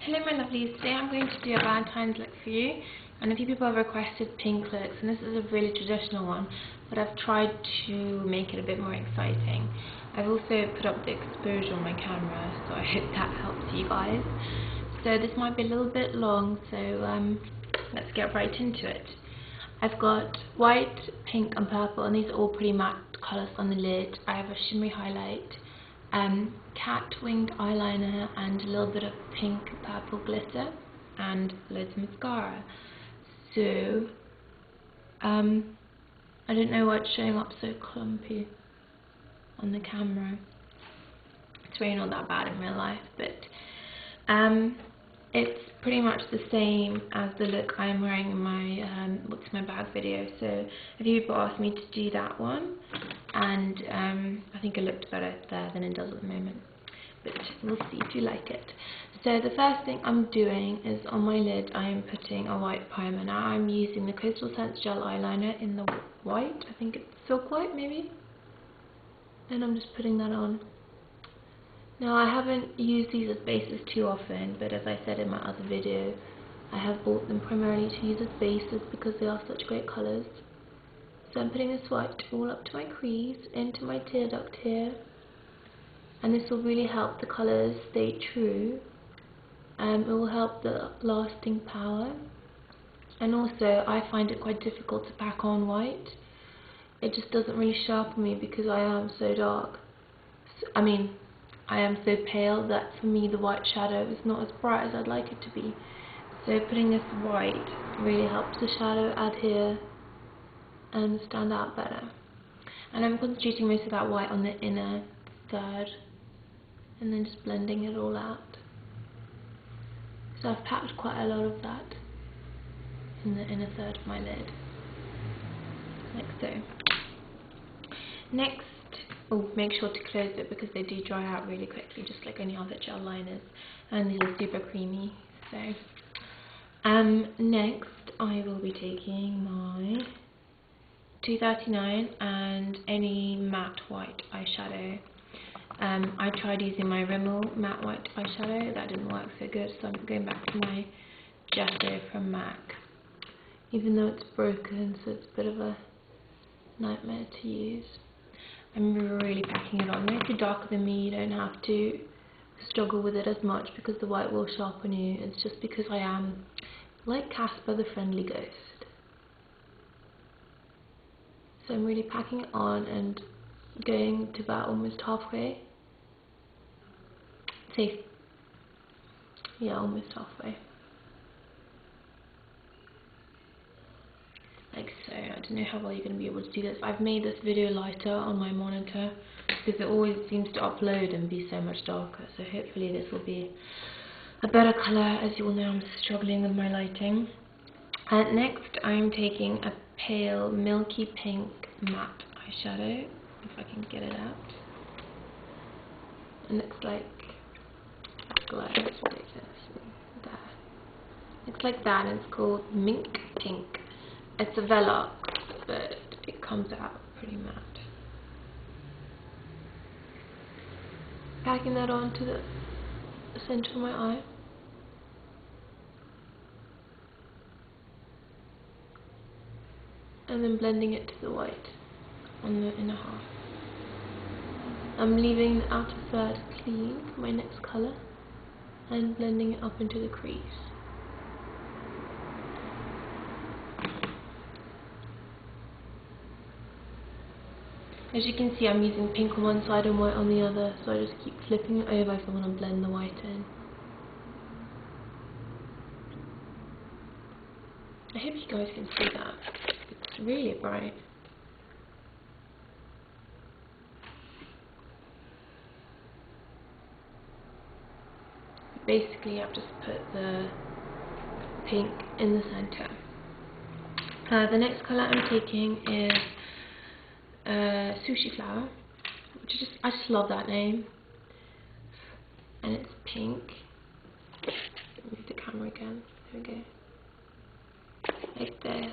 Hello my lovelies, today I'm going to do a Valentine's look for you, and a few people have requested pink looks, and this is a really traditional one, but I've tried to make it a bit more exciting. I've also put up the exposure on my camera, so I hope that helps you guys. So this might be a little bit long, so let's get right into it. I've got white, pink and purple, and these are all pretty matte colours on the lid. I have a shimmery highlight, cat winged eyeliner and a little bit of pink purple glitter and loads of mascara. So I don't know why it's showing up so clumpy on the camera. It's really not that bad in real life, but it's pretty much the same as the look I'm wearing in my what's my bag video. So a few people asked me to do that one, and I think it looked better there than it does at the moment, but we'll see if you like it. So the first thing I'm doing is on my lid I am putting a white primer. Now I'm using the Coastal Scents gel eyeliner in the white, I think it's silk white maybe, and I'm just putting that on. Now I haven't used these as bases too often, but as I said in my other video, I have bought them primarily to use as bases because they are such great colours. So I'm putting this white all up to my crease, into my tear duct here, and this will really help the colours stay true. It will help the lasting power, and also I find it quite difficult to pack on white. It just doesn't really show up on me because I am so dark. I am so pale that for me the white shadow is not as bright as I'd like it to be. So putting this white really helps the shadow adhere and stand out better. And I'm concentrating most of that white on the inner third and then just blending it all out. So I've packed quite a lot of that in the inner third of my lid, like so. Next, make sure to close it because they do dry out really quickly, just like any other gel liners, and these are super creamy. So next I will be taking my 239 and any matte white eyeshadow. I tried using my Rimmel matte white eyeshadow, that didn't work so good, so I'm going back to my gesso from MAC, even though it's broken, so it's a bit of a nightmare to use. I'm really packing it on. If you're darker than me, you don't have to struggle with it as much because the white will sharpen you. It's just because I am like Casper the Friendly Ghost. So I'm really packing it on and going to about almost halfway. Say, yeah, almost halfway. Like so. I don't know how well you're going to be able to do this. I've made this video lighter on my monitor because it always seems to upload and be so much darker, so hopefully this will be a better colour. As you all know, I'm struggling with my lighting. Next I'm taking a pale milky pink matte eyeshadow, if I can get it out. It looks like glare, it's ridiculous. There. Looks like that, and it's called Mink Pink. It's a Velox, but it comes out pretty matte. Packing that onto the centre of my eye. And then blending it to the white on the inner half. I'm leaving the outer third clean for my next colour and blending it up into the crease. As you can see, I'm using pink on one side and white on the other, so I just keep flipping it over if I want to blend the white in. I hope you guys can see that. It's really bright. Basically, I've just put the pink in the centre. The next colour I'm taking is Sushi Flower, which I just love that name, and it's pink. Move the camera again. There we go. Like this.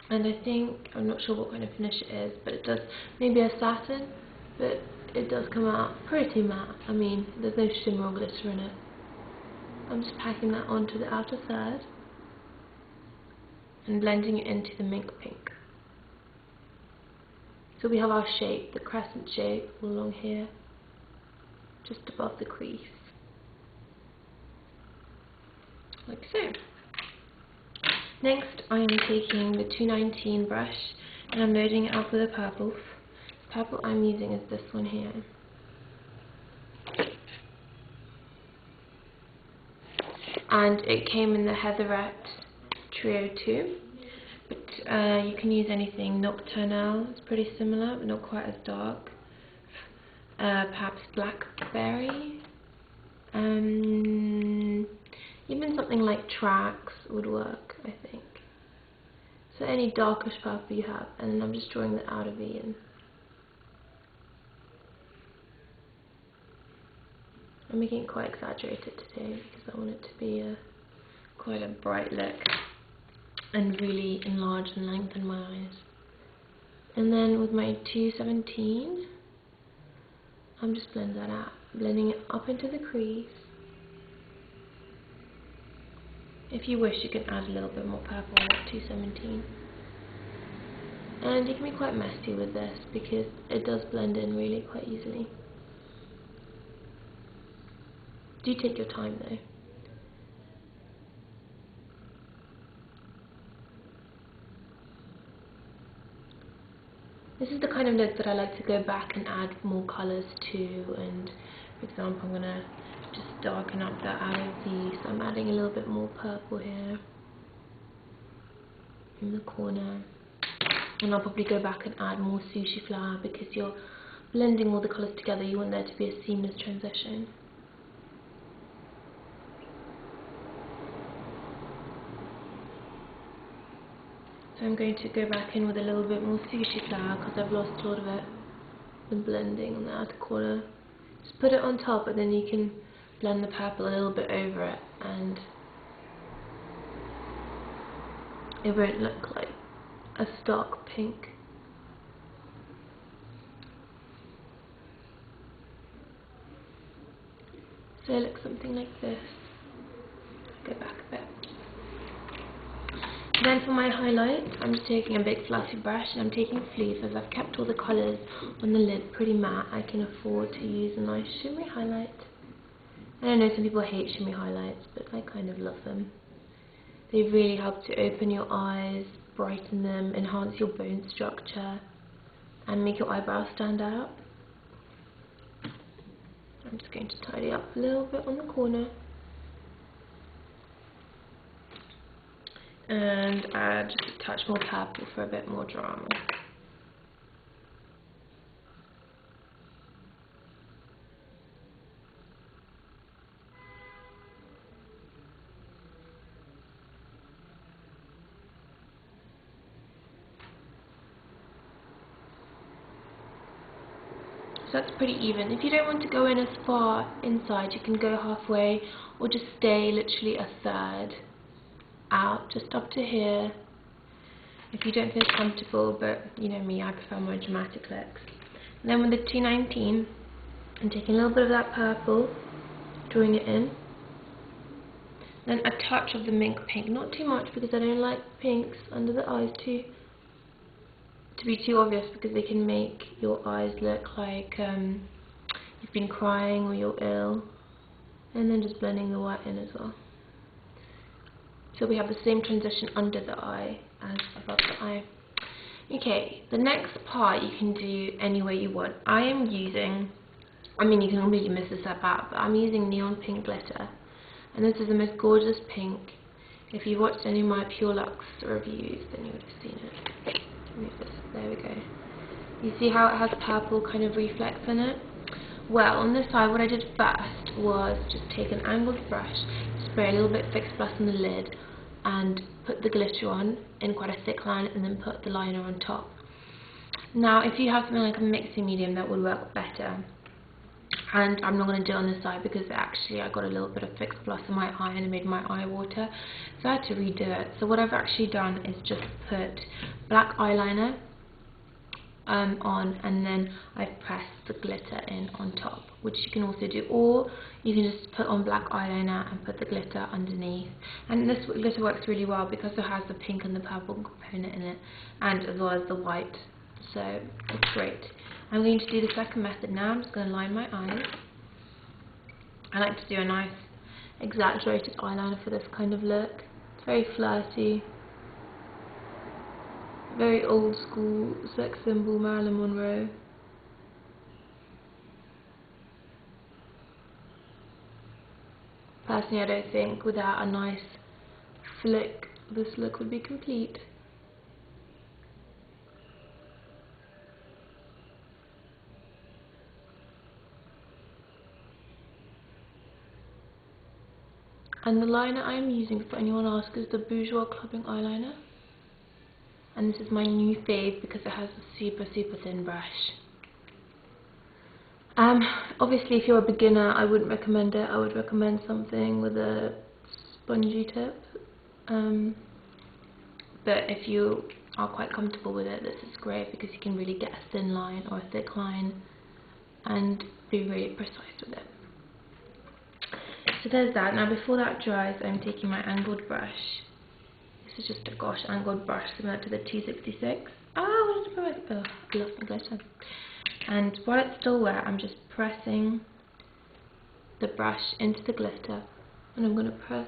And I think, I'm not sure what kind of finish it is, but it does, maybe a satin, but it does come out pretty matte. I mean, there's no shimmer or glitter in it. I'm just packing that onto the outer third and blending it into the mink pink. So we have our shape, the crescent shape along here, just above the crease, like so. Next I am taking the 219 brush and I'm loading it up with a purple. The purple I'm using is this one here. And it came in the Heatherette Trio 2, but you can use anything. Nocturnal, it's pretty similar but not quite as dark. Perhaps Blackberry, even something like Tracks would work, I think. So any darkish purple you have, and then I'm just drawing the outer V in. I'm making it quite exaggerated today because I want it to be quite a bright look and really enlarge and lengthen my eyes. And then with my 217, I'm just blending that out, blending it up into the crease. If you wish, you can add a little bit more purple on that 217. And you can be quite messy with this because it does blend in really quite easily. Do take your time though. This is the kind of look that I like to go back and add more colours to, and for example I'm going to just darken up that outer V, so I'm adding a little bit more purple here in the corner, and I'll probably go back and add more sushi flower because you're blending all the colours together. You want there to be a seamless transition. So I'm going to go back in with a little bit more sushi flower because I've lost a lot of it, the blending on the outer corner. Just put it on top and then you can blend the purple a little bit over it and it won't look like a stark pink. So it looks something like this. Go back a bit. Then for my highlight, I'm just taking a big fluffy brush and I'm taking Fleece. As I've kept all the colours on the lid pretty matte, I can afford to use a nice shimmery highlight. And I know some people hate shimmery highlights, but I kind of love them. They really help to open your eyes, brighten them, enhance your bone structure, and make your eyebrows stand out. I'm just going to tidy up a little bit on the corner. And add just a touch more purple for a bit more drama. So that's pretty even. If you don't want to go in as far inside, you can go halfway or just stay literally a third out, just up to here. If you don't feel comfortable, but you know me, I prefer more dramatic looks. And then with the 219, I'm taking a little bit of that purple, drawing it in. Then a touch of the mink pink, not too much because I don't like pinks under the eyes to be too obvious because they can make your eyes look like you've been crying or you're ill. And then just blending the white in as well. So we have the same transition under the eye as above the eye. Okay, the next part you can do any way you want. I am using, I mean you can completely miss this step out, but I'm using neon pink glitter. And this is the most gorgeous pink. If you've watched any of my Pure Luxe reviews, then you would have seen it. Move this, there we go. You see how it has purple kind of reflex in it? Well, on this side what I did first was just take an angled brush, spray a little bit Fix Plus on the lid, and put the glitter on in quite a thick line and then put the liner on top. Now if you have something like a mixing medium, that would work better, and I'm not going to do it on this side because actually I got a little bit of Fix Plus in my eye and it made my eye water, so I had to redo it. So what I've actually done is just put black eyeliner on, and then I've pressed the glitter in on top, which you can also do, or you can just put on black eyeliner and put the glitter underneath. And this glitter works really well because it has the pink and the purple component in it, and as well as the white, so it's great. I'm going to do the second method now. I'm just going to line my eyes. I like to do a nice exaggerated eyeliner for this kind of look. It's very flirty, very old school sex symbol Marilyn Monroe. Personally, I don't think without a nice flick this look would be complete. And the liner I'm using, for anyone asks, is the Bourjois clubbing eyeliner. And this is my new fave because it has a super thin brush. Obviously if you're a beginner I wouldn't recommend it. I would recommend something with a spongy tip. But if you are quite comfortable with it, this is great because you can really get a thin line or a thick line and be really precise with it. So there's that. Now before that dries, I'm taking my angled brush. This is just a gosh angled brush similar to the 266. Oh, what did I put my, I lost my glitter. And while it's still wet, I'm just pressing the brush into the glitter, and I'm going to press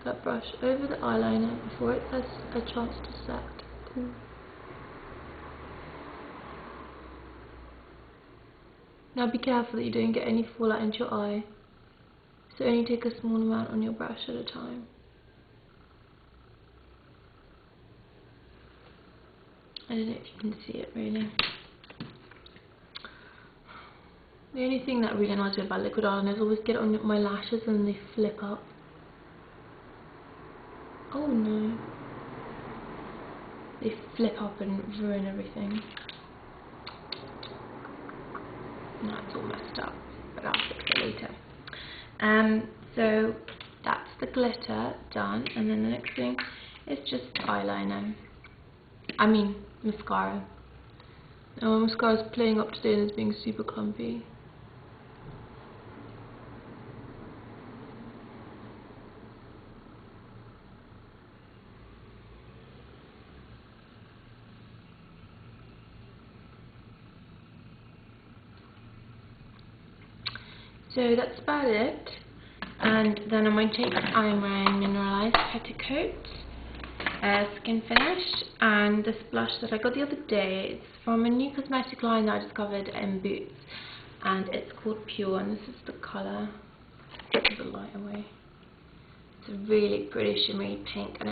that brush over the eyeliner before it has a chance to set. Ooh. Now be careful that you don't get any fallout into your eye. So only take a small amount on your brush at a time. I don't know if you can see it really. The only thing that really annoys me about liquid eyeliner is I always get it on my lashes and they flip up. Oh no. They flip up and ruin everything. Now it's all messed up, but I'll fix it later. So that's the glitter done, and then the next thing is just eyeliner. I mean mascara. Now my mascara is playing up today and it's being super clumpy. So that's about it, and then on my cheeks I'm wearing Mineralized Petticoat Skin Finish, and this blush that I got the other day, it's from a new cosmetic line that I discovered in Boots, and it's called Pure, and this is the colour. Get the light away. It's a really pretty shimmery pink, and